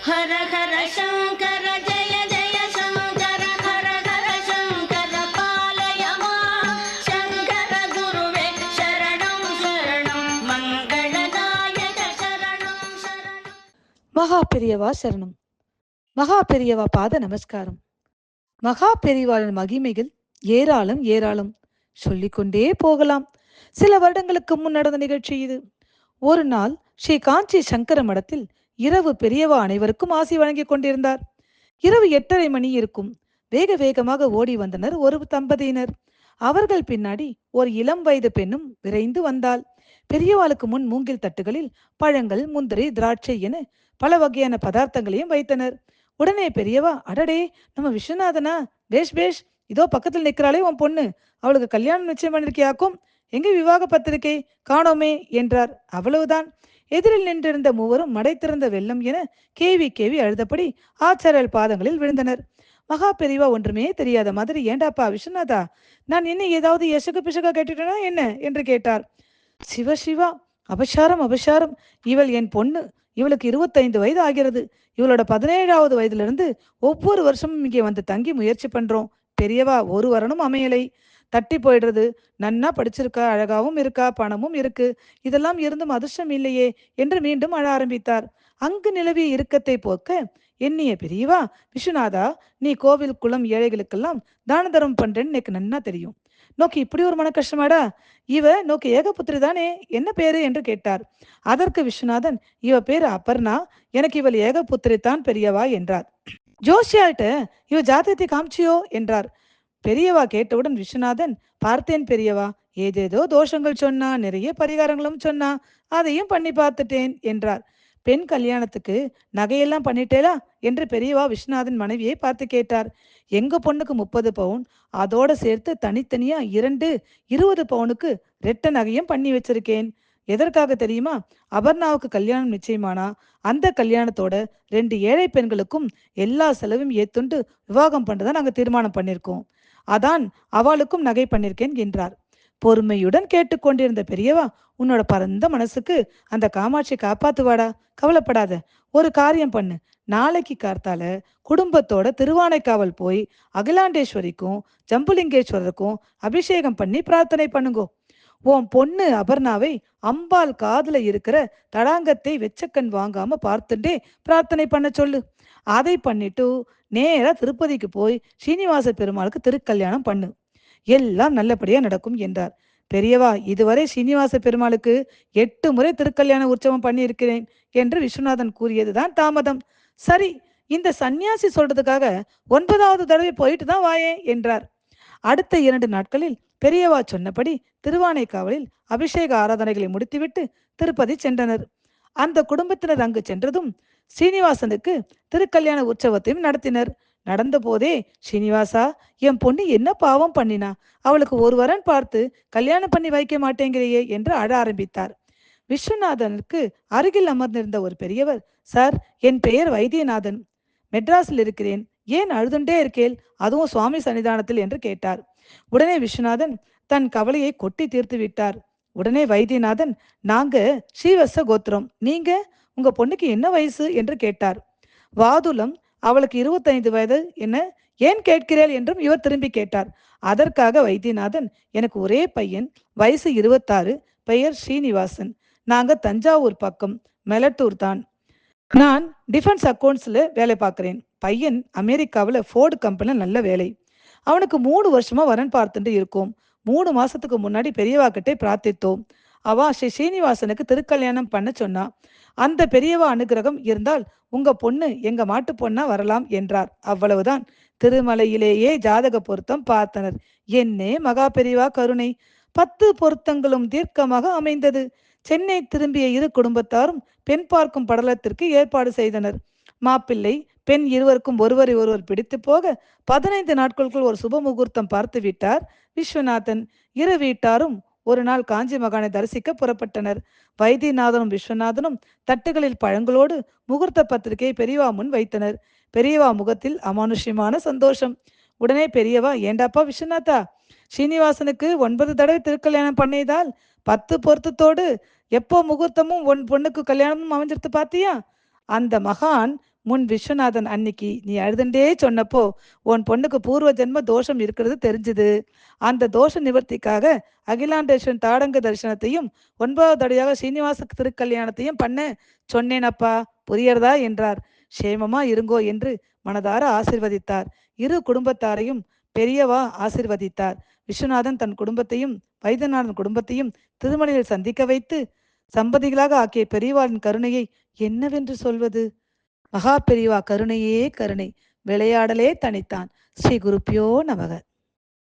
ஹர ஹர சங்கர ஜய ஜய சங்கர ஹர ஹர சங்கர பாலயமா சங்கர குருவே சரணம் சரணம் மங்களநாயக சரணம் சரணம். மகா பெரியவா சரணம். மகா பெரியவா பாத நமஸ்காரம். மகா பெரியவாளின் மகிமைகள் ஏராளம் ஏராளம், சொல்லிக்கொண்டே போகலாம். சில வருடங்களுக்கு முன் நடந்த நிகழ்ச்சி இது. ஒரு நாள் ஸ்ரீ காஞ்சி சங்கர மடத்தில் இரவு பெரியவா அனைவருக்கும் ஆசி வழங்கிக் கொண்டிருந்தார். இரவு 8:30 மணி இருக்கும். வேக வேகமாக ஓடி வந்தனர் ஒரு தம்பதியினர். அவர்கள் பின்னாடி ஒரு இளம் வயது பெண்ணும் விரைந்து வந்தாள். பெரியவாளுக்கு முன் மூங்கில் தட்டுகளில் பழங்கள், முந்திரி, திராட்சை என பல வகையான பதார்த்தங்களையும் வைத்தனர். உடனே பெரியவா, அடடே, நம்ம விஸ்வநாதனா? பேஷ் பேஷ், இதோ பக்கத்தில் நிற்கிறாளே உன் பொண்ணு, அவளுக்கு கல்யாணம் நிச்சயம் பண்ணிருக்கியாக்கும், எங்கே விவாக பத்திரிகை காணோமே என்றார். அவ்வளவுதான். எதிரில் நின்றிருந்த மூவரும் மடை திறந்த வெள்ளம் என கேவி கேவி அழுதபடி ஆச்சாரியர் பாதங்களில் விழுந்தனர். மகா பெரியவா ஒன்றுமே தெரியாத மாதிரி, ஏண்டாப்பா விஸ்வநாதா, நான் என்ன ஏதாவது எசகு பிசகா கேட்டுட்டேனா என்ன என்று கேட்டார். சிவ சிவா, அபசாரம் அபசாரம், இவள் என் பொண்ணு, இவளுக்கு 25 வயது ஆகிறது. இவளோட 17வது வயதிலிருந்து ஒவ்வொரு வருஷமும் இங்கே வந்து தங்கி முயற்சி பண்றோம். பெரியவா, ஒரு வரனும் அமையலை, தட்டி போயிடுறது. நன்னா படிச்சிருக்கா, அழகாவும் இருக்கா, பணமும் இருக்கு, இதெல்லாம் இருந்தும் அதிர்ஷ்டம் இல்லையே என்று மீண்டும் அழ ஆரம்பித்தார். அங்கு நிலவிய இறுக்கத்தை போக்க எண்ணிய பெரியவா, விஸ்வநாதா, நீ கோவில் குளம் ஏழைகளுக்கெல்லாம் தான தர்மம் பண்றேன்னு எனக்கு நன்னா தெரியும். நோக்கி இப்படி ஒரு மன கஷ்டமாடா? இவ நோக்கி ஏகபுத்திரி தானே, என்ன பேரு என்று கேட்டார். அதற்கு விஸ்வநாதன், இவ பேரு அபர்ணா, எனக்கு இவள் ஏகபுத்திரி தான் பெரியவா என்றார். ஜோஷியாட்ட இவ ஜாதகத்தை காமிச்சியோ என்றார். பெரியவா கேட்டவுடன் விஸ்வநாதன், பார்த்தேன் பெரியவா, ஏதேதோ தோஷங்கள் சொன்னா, நிறைய பரிகாரங்களும் சொன்னா, அதையும் பண்ணி பார்த்துட்டேன் என்றார். பெண் கல்யாணத்துக்கு நகையெல்லாம் பண்ணிட்டேலா என்று பெரியவா விஸ்வநாதன் மனைவியை பார்த்து கேட்டார். எங்க பொண்ணுக்கு 30 பவுன், அதோட சேர்த்து தனித்தனியா 20 பவுனுக்கு ரெட்ட நகையும் பண்ணி வச்சிருக்கேன். எதற்காக தெரியுமா? அபர்ணாவுக்கு கல்யாணம் நிச்சயமானா அந்த கல்யாணத்தோட 2 ஏழை பெண்களுக்கும் எல்லா செலவும் ஏத்துண்டு விவாகம் பண்றதா நாங்க தீர்மானம் பண்ணிருக்கோம். அதான் அவளுக்கும் நகை பண்ணிருக்கேன் என்றார். பொறுமையுடன் கேட்டுக்கொண்டிருந்த பெரியவா, உன்னோட பரந்த மனசுக்கு அந்த காமாட்சி காப்பாத்துவாடா, கவலைப்படாத. ஒரு காரியம் பண்ணு, நாளைக்கு கார்த்தால குடும்பத்தோட திருவானைக்காவல் போய் அகிலாண்டேஸ்வரிக்கும் ஜம்புலிங்கேஸ்வரருக்கும் அபிஷேகம் பண்ணி பிரார்த்தனை பண்ணுங்கோ. உன் பொண்ணு அபர்ணாவை அம்பாள் காதுல இருக்கிற தடாங்கத்தை வெச்சக்கண் வாங்காம பார்த்துட்டே பிரார்த்தனை பண்ண சொல்லு. அதை பண்ணிட்டு நேரா திருப்பதிக்கு போய் ஸ்ரீனிவாச பெருமாளுக்கு திருக்கல்யாணம் பண்ணு. எல்லாம் நல்லபடியா நடக்கும் என்றார். பெரியவா, இதுவரை ஸ்ரீனிவாச பெருமாளுக்கு 8 முறை திருக்கல்யாண உற்சவம் பண்ணி இருக்கிறேன் என்று விஸ்வநாதன் கூறியதுதான் தாமதம். சரி, இந்த சன்னியாசி சொல்றதுக்காக 9வது தடவை போயிட்டு தான் வாயே என்றார். அடுத்த 2 நாட்களில் பெரியவா சொன்னபடி திருவானைக்காவலில் அபிஷேக ஆராதனைகளை முடித்துவிட்டு திருப்பதி சென்றனர். அந்த குடும்பத்தினர் அங்கு சென்றதும் ஸ்ரீனிவாசனுக்கு திருக்கல்யாண உற்சவத்தையும் நடத்தினர். நடந்த போதே, ஸ்ரீனிவாசா, என் பொண்ணு என்ன பாவம் பண்ணினா, அவளுக்கு ஒரு வரன் பார்த்து கல்யாணம் பண்ணி வைக்க மாட்டேங்கிறையே என்று அழ ஆரம்பித்தார். விஸ்வநாதனுக்கு அருகில் அமர்ந்திருந்த ஒரு பெரியவர், சார், என் பெயர் வைத்தியநாதன், மெட்ராஸில் இருக்கிறேன், ஏன் அழுதுண்டே இருக்கேள், அதுவும் சுவாமி சன்னிதானத்தில் என்று கேட்டார். உடனே விஸ்வநாதன் தன் கவலையை கொட்டி தீர்த்து விட்டார். உடனே வைத்தியநாதன், நாங்க ஸ்ரீவத்ச கோத்திரம், நீங்க, உங்க பொண்ணுக்கு என்ன வயசு என்று கேட்டார். வாதுலம், அவளுக்கு 25 வயது, என்ன ஏன் கேட்கிறேள் என்றும் இவர் திரும்பி கேட்டார். அதற்காக வைத்தியநாதன், எனக்கு ஒரே பையன், வயசு 26, பெயர் ஸ்ரீனிவாசன், நாங்க தஞ்சாவூர் பக்கம் மெலட்டூர் தான். நான் டிஃபென்ஸ் அக்கௌண்ட்ஸ்ல வேலை பார்க்கிறேன். பையன் அமெரிக்காவில் ஃபோர்டு கம்பெனியில் நல்ல வேலை. அவனுக்கு 3 வருஷமா வரன் பார்த்துட்டு இருக்கோம். 3 மாசத்துக்கு முன்னாடி பெரியவா கிட்டே பிரார்த்தித்தோம். அவா ஸ்ரீ ஸ்ரீனிவாசனுக்கு திருக்கல்யாணம் பண்ண சொன்னா. அந்த பெரியவா அனுகிரகம் இருந்தால் உங்க பொண்ணு எங்க மாட்டு பொண்ணா வரலாம் என்றார். அவ்வளவுதான். திருமலையிலேயே ஜாதக பொருத்தம் பார்த்தனர். என்னே மகா பெரியவா கருணை! 10 பொருத்தங்களும் தீர்க்கமாக அமைந்தது. சென்னை திரும்பிய இரு குடும்பத்தாரும் பெண் பார்க்கும் படலத்திற்கு ஏற்பாடு செய்தனர். மாப்பிள்ளை பெண் இருவருக்கும் ஒருவரை ஒருவர் பிடித்து போக 15 நாட்களுக்குள் ஒரு சுப முகூர்த்தம் பார்த்து விட்டார் விஸ்வநாதன். இரு வீட்டாரும் ஒரு நாள் காஞ்சி மகானை தரிசிக்க புறப்பட்டனர். வைத்தியநாதனும் விஸ்வநாதனும் தட்டுகளில் பழங்களோடு முகூர்த்த பத்திரிகை பெரியவா முன் வைத்தனர். பெரியவா முகத்தில் அமானுஷ்யமான சந்தோஷம். உடனே பெரியவா, ஏண்டாப்பா விஸ்வநாதா, ஸ்ரீனிவாசனுக்கு 9 தடவை திருக்கல்யாணம் பண்ணியதால் 10 பொருத்தத்தோடு எப்போ முகூர்த்தமும் பொண்ணுக்கு கல்யாணமும் அமைஞ்சிருத்து பாத்தியா? அந்த மகான் முன் விஸ்வநாதன் அன்னைக்கு நீ அழுதுண்டே சொன்னப்போ உன் பொண்ணுக்கு பூர்வ ஜென்ம தோஷம் இருக்கிறது தெரிஞ்சுது. அந்த தோஷ நிவர்த்திக்காக அகிலாண்டேஸ்வரன் தாடங்க தரிசனத்தையும் 9வது தடையாக சீனிவாச திருக்கல்யாணத்தையும் பண்ண சொன்னேனப்பா, புரியறதா என்றார். சேமமா இருங்கோ என்று மனதார ஆசிர்வதித்தார். இரு குடும்பத்தாரையும் பெரியவா ஆசிர்வதித்தார். விஸ்வநாதன் தன் குடும்பத்தையும் வைத்தியநாதன் குடும்பத்தையும் திருமலையில் சந்திக்க வைத்து சம்பதிகளாக ஆக்கிய பெரியவாளின் கருணையை என்னவென்று சொல்வது? மகா பெரியவா கருணையே கருணை, விளையாடலே தனித்தான். ஸ்ரீ குருப்பியோ நமக.